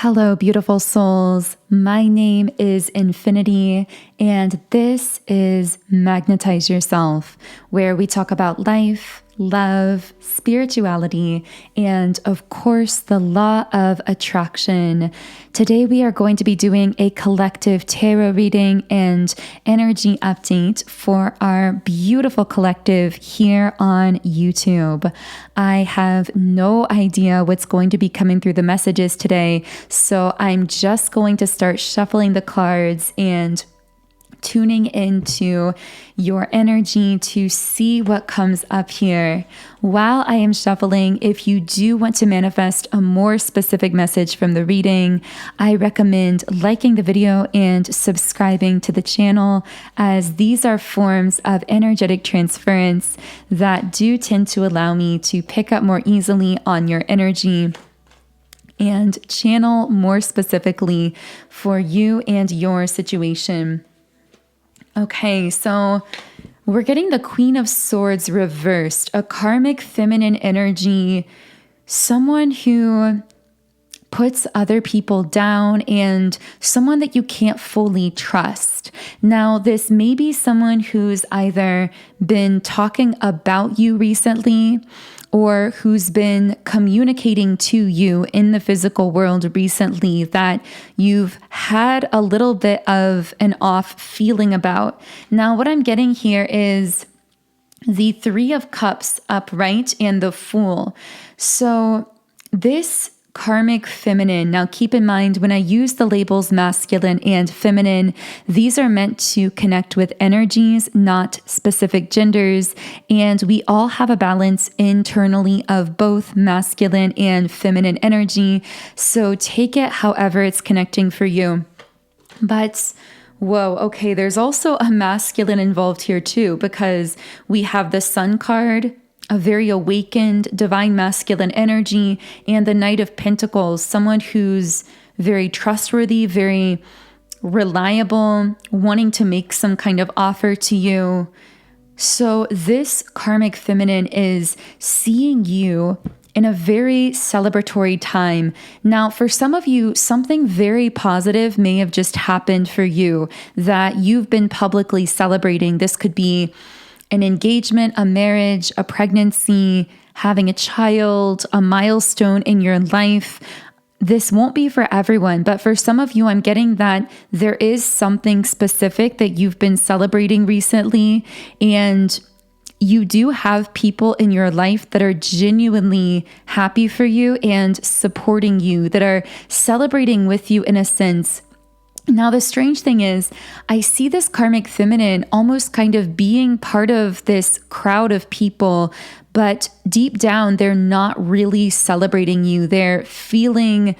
Hello, beautiful souls. My name is Infinity, and this is Magnetize Yourself, where we talk about life, love, spirituality, and of course, the law of attraction. Today, we are going to be doing a collective tarot reading and energy update for our beautiful collective here on YouTube. I have no idea what's going to be coming through the messages today, so I'm just going to start shuffling the cards and tuning into your energy to see what comes up here. While I am shuffling, if you do want to manifest a more specific message from the reading, I recommend liking the video and subscribing to the channel, as these are forms of energetic transference that do tend to allow me to pick up more easily on your energy and channel more specifically for you and your situation. Okay, so we're getting the Queen of Swords reversed, a karmic feminine energy, someone who puts other people down and someone that you can't fully trust. Now, this may be someone who's either been talking about you recently or who's been communicating to you in the physical world recently that you've had a little bit of an off feeling about. Now, what I'm getting here is the Three of Cups upright and the Fool. So this karmic feminine. Now, keep in mind, when I use the labels masculine and feminine, these are meant to connect with energies, not specific genders. And we all have a balance internally of both masculine and feminine energy. So take it however it's connecting for you. But whoa, okay, there's also a masculine involved here too, because we have the Sun card, a very awakened divine masculine energy, and the Knight of Pentacles, someone who's very trustworthy, very reliable, wanting to make some kind of offer to you. So this karmic feminine is seeing you in a very celebratory time. Now, for some of you, something very positive may have just happened for you that you've been publicly celebrating. This could be an engagement, a marriage, a pregnancy, having a child, a milestone in your life. This won't be for everyone, but for some of you, I'm getting that there is something specific that you've been celebrating recently, and you do have people in your life that are genuinely happy for you and supporting you, that are celebrating with you in a sense. Now, the strange thing is, I see this karmic feminine almost kind of being part of this crowd of people, but deep down, they're not really celebrating you. They're feeling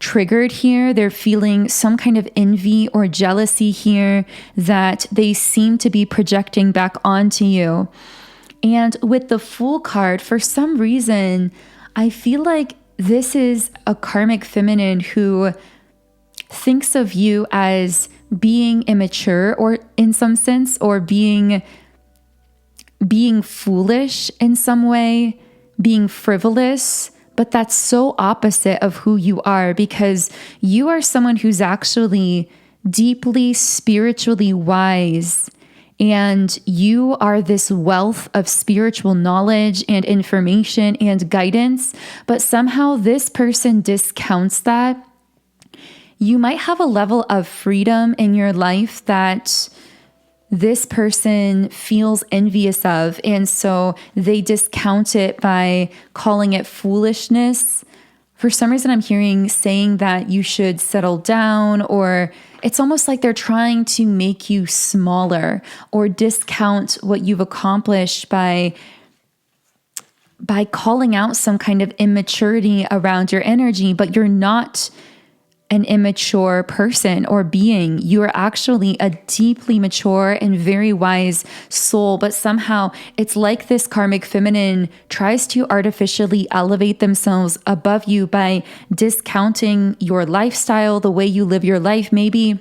triggered here. They're feeling some kind of envy or jealousy here that they seem to be projecting back onto you. And with the Fool card, for some reason, I feel like this is a karmic feminine who thinks of you as being immature, or in some sense, or being foolish in some way, being frivolous. But that's so opposite of who you are, because you are someone who's actually deeply spiritually wise, and you are this wealth of spiritual knowledge and information and guidance. But somehow this person discounts that. You might have a level of freedom in your life that this person feels envious of, and so they discount it by calling it foolishness. For some reason, I'm hearing saying that you should settle down, or it's almost like they're trying to make you smaller or discount what you've accomplished by calling out some kind of immaturity around your energy. But you're not an immature person or being. You are actually a deeply mature and very wise soul, but somehow it's like this karmic feminine tries to artificially elevate themselves above you by discounting your lifestyle, the way you live your life. Maybe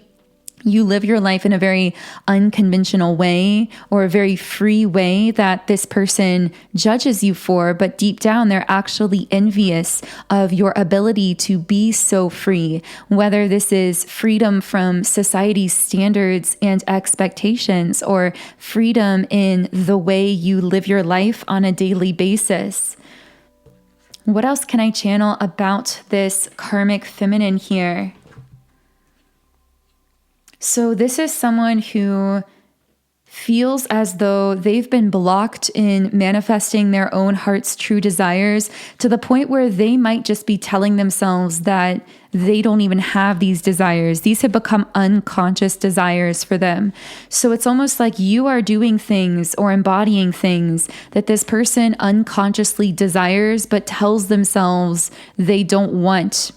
you live your life in a very unconventional way or a very free way that this person judges you for, but deep down, they're actually envious of your ability to be so free, whether this is freedom from society's standards and expectations or freedom in the way you live your life on a daily basis. What else can I channel about this karmic feminine here? So this is someone who feels as though they've been blocked in manifesting their own heart's true desires to the point where they might just be telling themselves that they don't even have these desires. These have become unconscious desires for them. So it's almost like you are doing things or embodying things that this person unconsciously desires but tells themselves they don't want.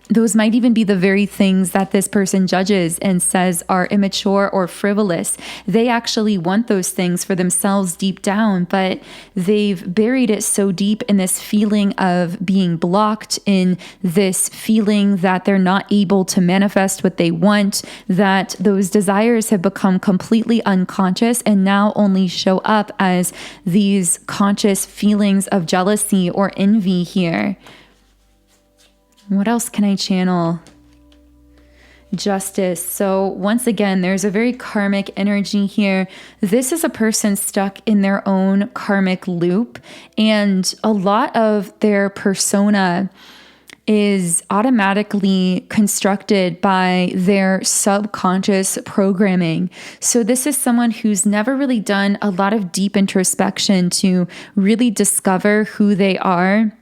Those might even be the very things that this person judges and says are immature or frivolous. They actually want those things for themselves deep down, but they've buried it so deep in this feeling of being blocked, in this feeling that they're not able to manifest what they want, that those desires have become completely unconscious and now only show up as these conscious feelings of jealousy or envy here. What else can I channel? Justice. So once again, there's a very karmic energy here. This is a person stuck in their own karmic loop, and a lot of their persona is automatically constructed by their subconscious programming. So this is someone who's never really done a lot of deep introspection to really discover who they are.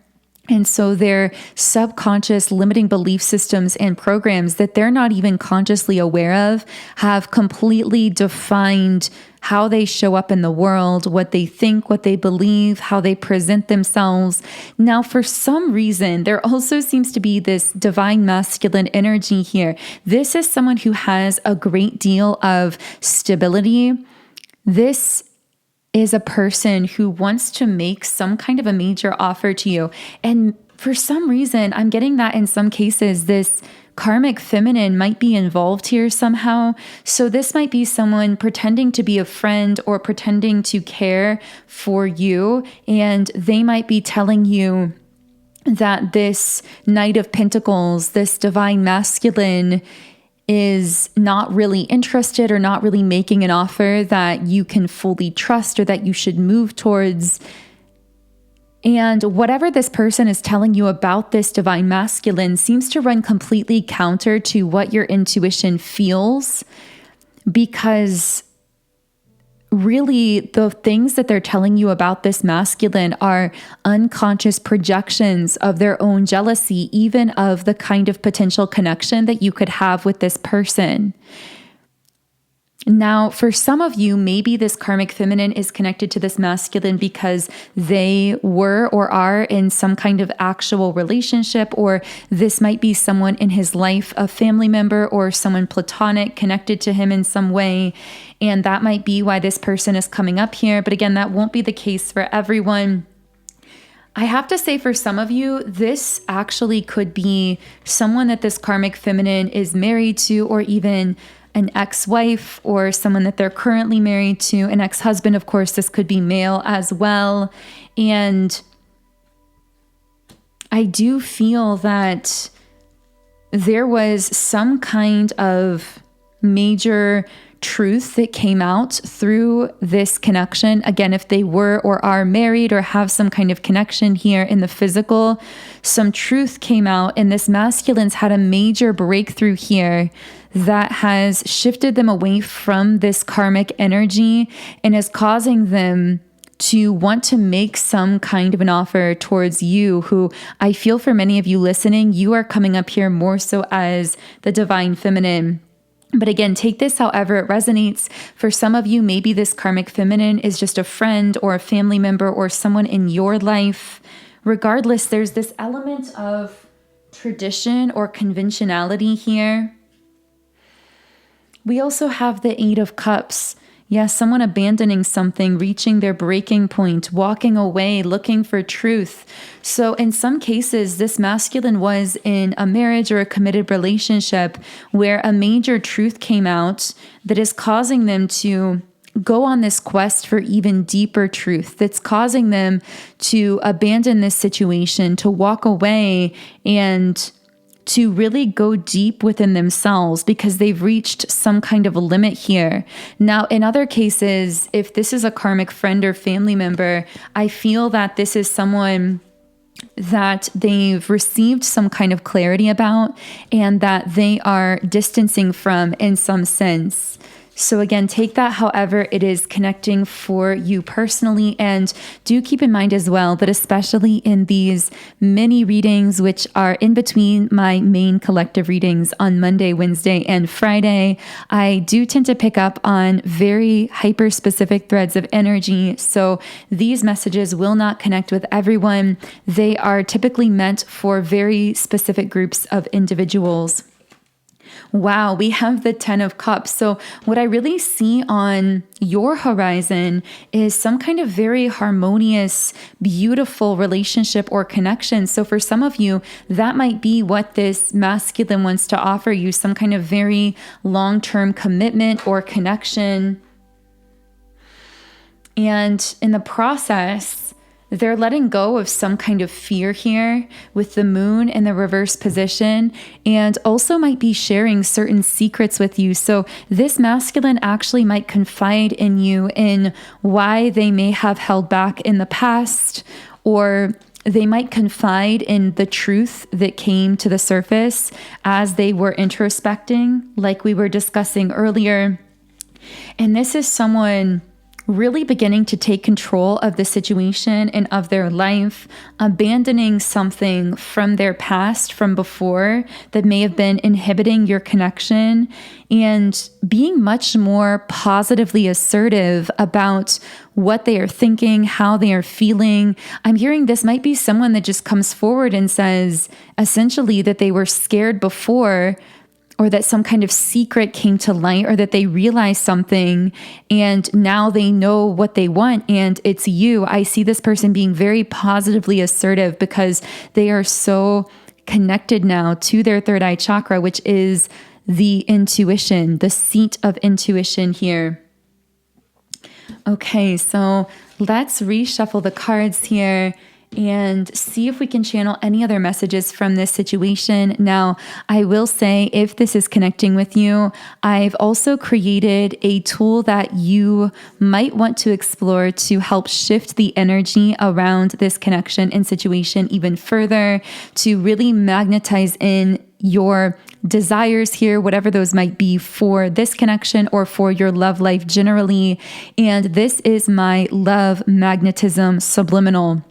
And so their subconscious limiting belief systems and programs that they're not even consciously aware of have completely defined how they show up in the world, what they think, what they believe, how they present themselves. Now, for some reason, there also seems to be this divine masculine energy here. This is someone who has a great deal of stability. This is a person who wants to make some kind of a major offer to you. And for some reason, I'm getting that in some cases, this karmic feminine might be involved here somehow. So this might be someone pretending to be a friend or pretending to care for you. And they might be telling you that this Knight of Pentacles, this divine masculine, is not really interested or not really making an offer that you can fully trust or that you should move towards. And whatever this person is telling you about this divine masculine seems to run completely counter to what your intuition feels, because really the things that they're telling you about this masculine are unconscious projections of their own jealousy, even of the kind of potential connection that you could have with this person. Now, for some of you, maybe this karmic feminine is connected to this masculine because they were or are in some kind of actual relationship, or this might be someone in his life, a family member or someone platonic connected to him in some way. And that might be why this person is coming up here. But again, that won't be the case for everyone. I have to say, for some of you, this actually could be someone that this karmic feminine is married to, or even an ex-wife or someone that they're currently married to, an ex-husband. Of course, this could be male as well. And I do feel that there was some kind of major truth that came out through this connection. Again, if they were or are married or have some kind of connection here in the physical, some truth came out, and this masculine's had a major breakthrough here that has shifted them away from this karmic energy and is causing them to want to make some kind of an offer towards you, who I feel for many of you listening, you are coming up here more so as the divine feminine. But again, take this however it resonates. For some of you, maybe this karmic feminine is just a friend or a family member or someone in your life. Regardless, there's this element of tradition or conventionality here. We also have the Eight of Cups. Yes, someone abandoning something, reaching their breaking point, walking away, looking for truth. So in some cases, this masculine was in a marriage or a committed relationship where a major truth came out that is causing them to go on this quest for even deeper truth, that's causing them to abandon this situation, to walk away, and to really go deep within themselves because they've reached some kind of a limit here. Now, in other cases, if this is a karmic friend or family member, I feel that this is someone that they've received some kind of clarity about and that they are distancing from in some sense. So again, take that however it is connecting for you personally. And do keep in mind as well that especially in these mini readings, which are in between my main collective readings on Monday, Wednesday, and Friday, I do tend to pick up on very hyper-specific threads of energy. So these messages will not connect with everyone. They are typically meant for very specific groups of individuals. Wow, we have the 10 of Cups. So what I really see on your horizon is some kind of very harmonious, beautiful relationship or connection. So for some of you, that might be what this masculine wants to offer you, some kind of very long-term commitment or connection. And in the process, they're letting go of some kind of fear here with the moon in the reverse position, and also might be sharing certain secrets with you. So this masculine actually might confide in you in why they may have held back in the past, or they might confide in the truth that came to the surface as they were introspecting, like we were discussing earlier. And this is someone really beginning to take control of the situation and of their life, abandoning something from their past, from before, that may have been inhibiting your connection, and being much more positively assertive about what they are thinking, how they are feeling. I'm hearing this might be someone that just comes forward and says, essentially, that they were scared before, or that some kind of secret came to light, or that they realized something and now they know what they want and it's you. I see this person being very positively assertive because they are so connected now to their third eye chakra, which is the intuition, the seat of intuition here. Okay, so let's reshuffle the cards here and see if we can channel any other messages from this situation. Now, I will say, if this is connecting with you, I've also created a tool that you might want to explore to help shift the energy around this connection and situation even further, to really magnetize in your desires here, whatever those might be for this connection or for your love life generally. And this is my Love Magnetism Subliminal.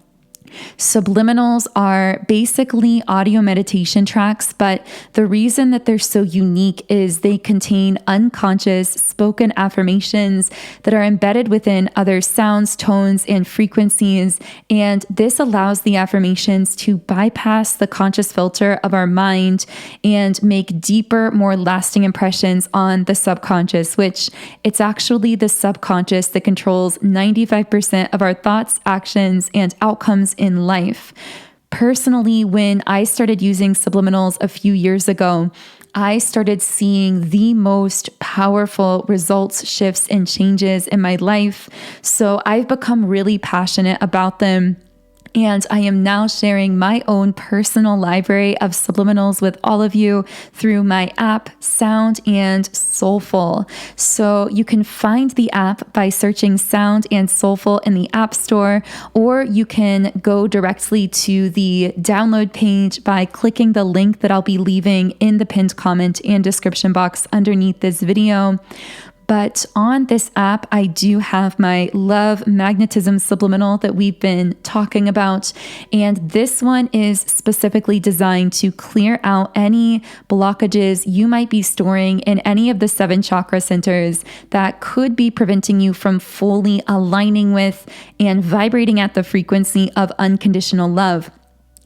Subliminals are basically audio meditation tracks, but the reason that they're so unique is they contain unconscious spoken affirmations that are embedded within other sounds, tones, and frequencies. And this allows the affirmations to bypass the conscious filter of our mind and make deeper, more lasting impressions on the subconscious, which it's actually the subconscious that controls 95% of our thoughts, actions, and outcomes in life. Personally, when I started using subliminals a few years ago, I started seeing the most powerful results, shifts, and changes in my life. So I've become really passionate about them. And I am now sharing my own personal library of subliminals with all of you through my app, Sound and Soulful. So you can find the app by searching Sound and Soulful in the App Store, or you can go directly to the download page by clicking the link that I'll be leaving in the pinned comment and description box underneath this video. But on this app, I do have my Love Magnetism Subliminal that we've been talking about. And this one is specifically designed to clear out any blockages you might be storing in any of the 7 chakra centers that could be preventing you from fully aligning with and vibrating at the frequency of unconditional love.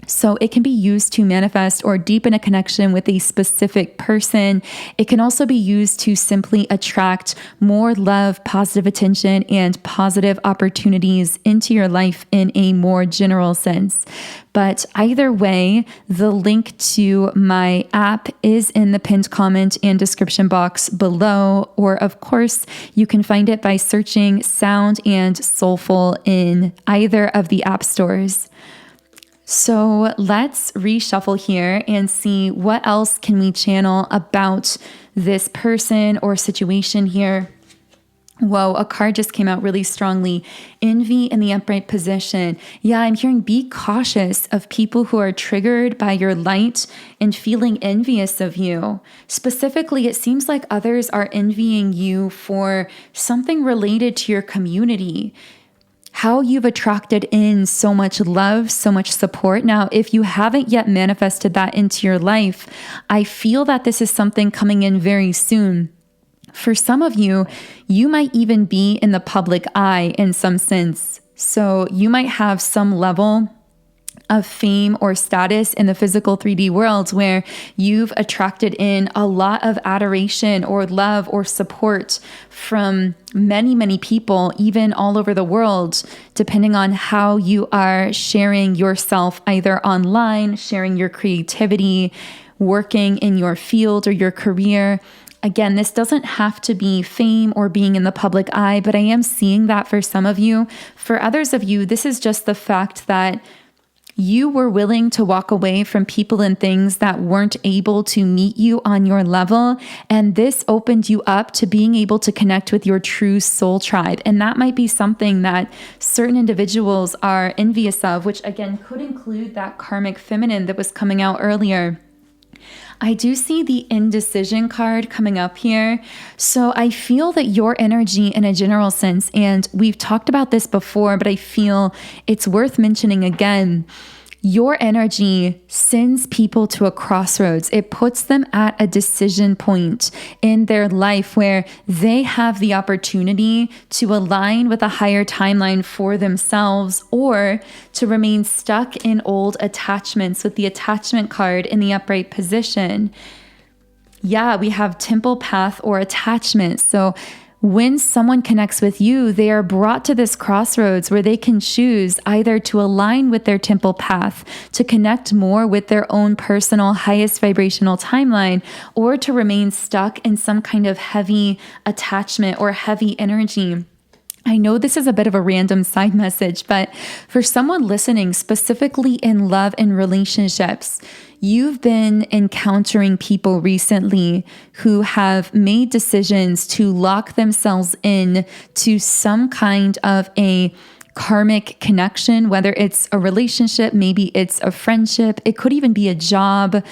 So it can be used to manifest or deepen a connection with a specific person. It can also be used to simply attract more love, positive attention, and positive opportunities into your life in a more general sense. But either way, the link to my app is in the pinned comment and description box below. Or of course, you can find it by searching Sound and Soulful in either of the app stores. So let's reshuffle here and see what else can we channel about this person or situation here. Whoa, a card just came out really strongly. Envy in the upright position. Yeah, I'm hearing be cautious of people who are triggered by your light and feeling envious of you. Specifically, it seems like others are envying you for something related to your community. How you've attracted in so much love, so much support. Now, if you haven't yet manifested that into your life, I feel that this is something coming in very soon. For some of you, you might even be in the public eye in some sense. So you might have some level of fame or status in the physical 3D world where you've attracted in a lot of adoration or love or support from many, many people, even all over the world, depending on how you are sharing yourself, either online, sharing your creativity, working in your field or your career. Again, this doesn't have to be fame or being in the public eye, but I am seeing that for some of you. For others of you, this is just the fact that you were willing to walk away from people and things that weren't able to meet you on your level. And this opened you up to being able to connect with your true soul tribe. And that might be something that certain individuals are envious of, which again could include that karmic feminine that was coming out earlier. I do see the indecision card coming up here. So I feel that your energy in a general sense, and we've talked about this before, but I feel it's worth mentioning again. Your energy sends people to a crossroads. It puts them at a decision point in their life where they have the opportunity to align with a higher timeline for themselves or to remain stuck in old attachments with the attachment card in the upright position. Yeah, we have temple path or attachment. So when someone connects with you, they are brought to this crossroads where they can choose either to align with their temple path, to connect more with their own personal highest vibrational timeline, or to remain stuck in some kind of heavy attachment or heavy energy. I know this is a bit of a random side message, but for someone listening specifically in love and relationships, you've been encountering people recently who have made decisions to lock themselves in to some kind of a karmic connection, whether it's a relationship, maybe it's a friendship, it could even be a job.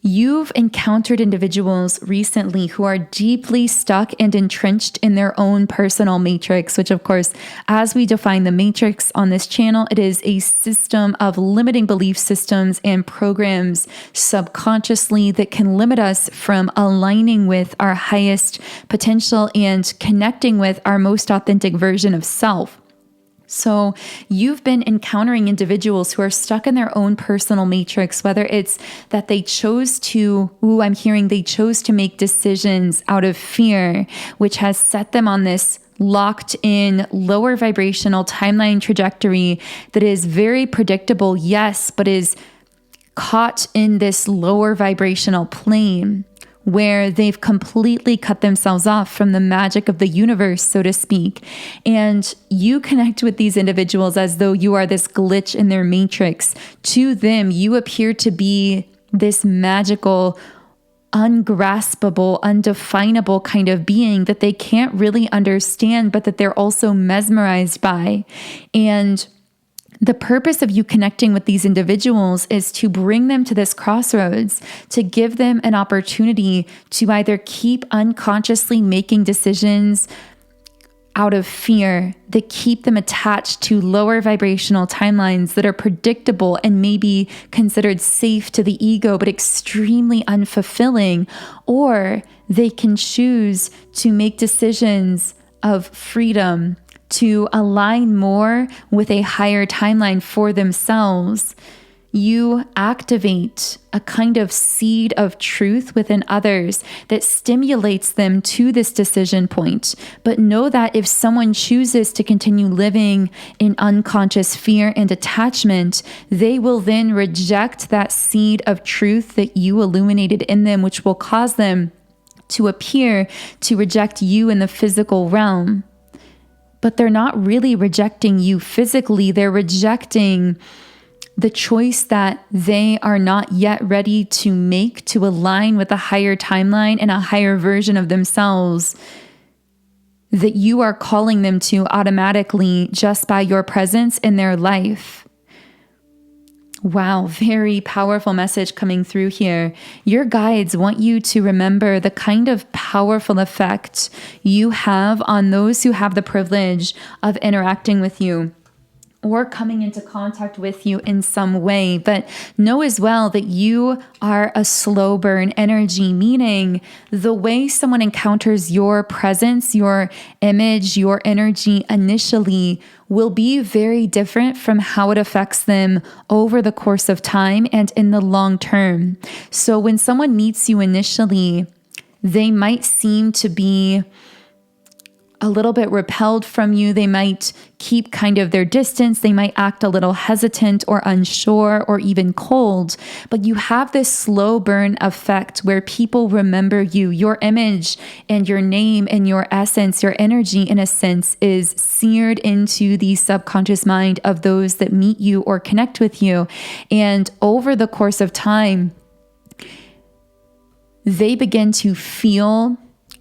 You've encountered individuals recently who are deeply stuck and entrenched in their own personal matrix, which of course, as we define the matrix on this channel, it is a system of limiting belief systems and programs subconsciously that can limit us from aligning with our highest potential and connecting with our most authentic version of self. So you've been encountering individuals who are stuck in their own personal matrix, whether it's that they chose to, I'm hearing they chose to make decisions out of fear, which has set them on this locked in lower vibrational timeline trajectory that is very predictable, yes, but is caught in this lower vibrational plane, where they've completely cut themselves off from the magic of the universe, so to speak. And you connect with these individuals as though you are this glitch in their matrix. To them, you appear to be this magical, ungraspable, undefinable kind of being that they can't really understand, but that they're also mesmerized by. And the purpose of you connecting with these individuals is to bring them to this crossroads, to give them an opportunity to either keep unconsciously making decisions out of fear that keep them attached to lower vibrational timelines that are predictable and maybe considered safe to the ego, but extremely unfulfilling, or they can choose to make decisions of freedom, to align more with a higher timeline for themselves. You activate a kind of seed of truth within others that stimulates them to this decision point. But know that if someone chooses to continue living in unconscious fear and attachment, they will then reject that seed of truth that you illuminated in them, which will cause them to appear to reject you in the physical realm. But they're not really rejecting you physically. They're rejecting the choice that they are not yet ready to make to align with a higher timeline and a higher version of themselves that you are calling them to automatically just by your presence in their life. Wow, very powerful message coming through here. Your guides want you to remember the kind of powerful effect you have on those who have the privilege of interacting with you or coming into contact with you in some way. But know as well that you are a slow burn energy, meaning the way someone encounters your presence, your image, your energy initially will be very different from how it affects them over the course of time and in the long term. So when someone meets you initially, they might seem to be a little bit repelled from you. They might keep kind of their distance. They might act a little hesitant or unsure or even cold. But you have this slow burn effect where people remember you. Your image and your name and your essence, your energy, in a sense, is seared into the subconscious mind of those that meet you or connect with you. And over the course of time, they begin to feel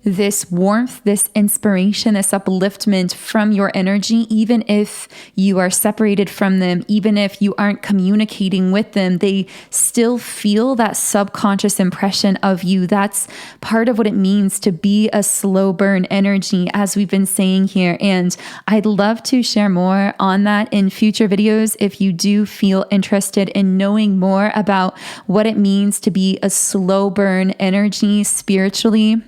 this warmth, this inspiration, this upliftment from your energy, even if you are separated from them, even if you aren't communicating with them, they still feel that subconscious impression of you. That's part of what it means to be a slow burn energy, as we've been saying here. And I'd love to share more on that in future videos if you do feel interested in knowing more about what it means to be a slow burn energy spiritually.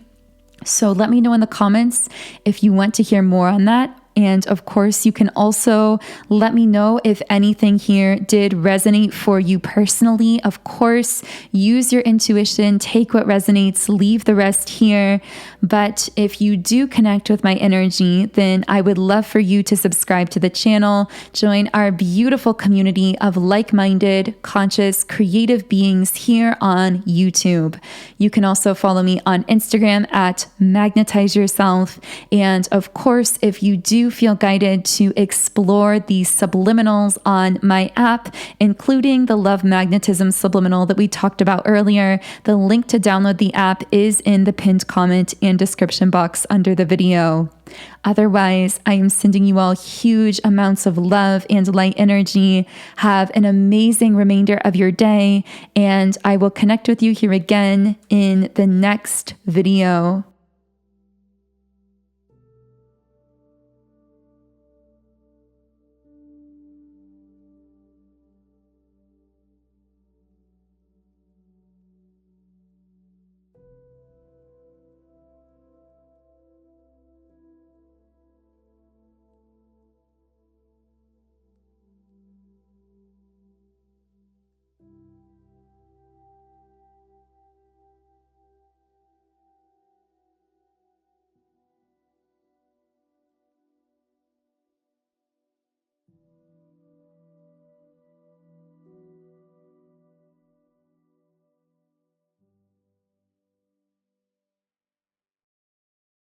So let me know in the comments if you want to hear more on that. And of course, you can also let me know if anything here did resonate for you personally. Of course, use your intuition, take what resonates, leave the rest here. But if you do connect with my energy, then I would love for you to subscribe to the channel, join our beautiful community of like-minded, conscious, creative beings here on YouTube. You can also follow me on Instagram at Magnetize Yourself. And of course, if you do feel guided to explore the subliminals on my app, including the Love Magnetism subliminal that we talked about earlier, the link to download the app is in the pinned comment and description box under the video. Otherwise, I am sending you all huge amounts of love and light energy. Have an amazing remainder of your day, and I will connect with you here again in the next video.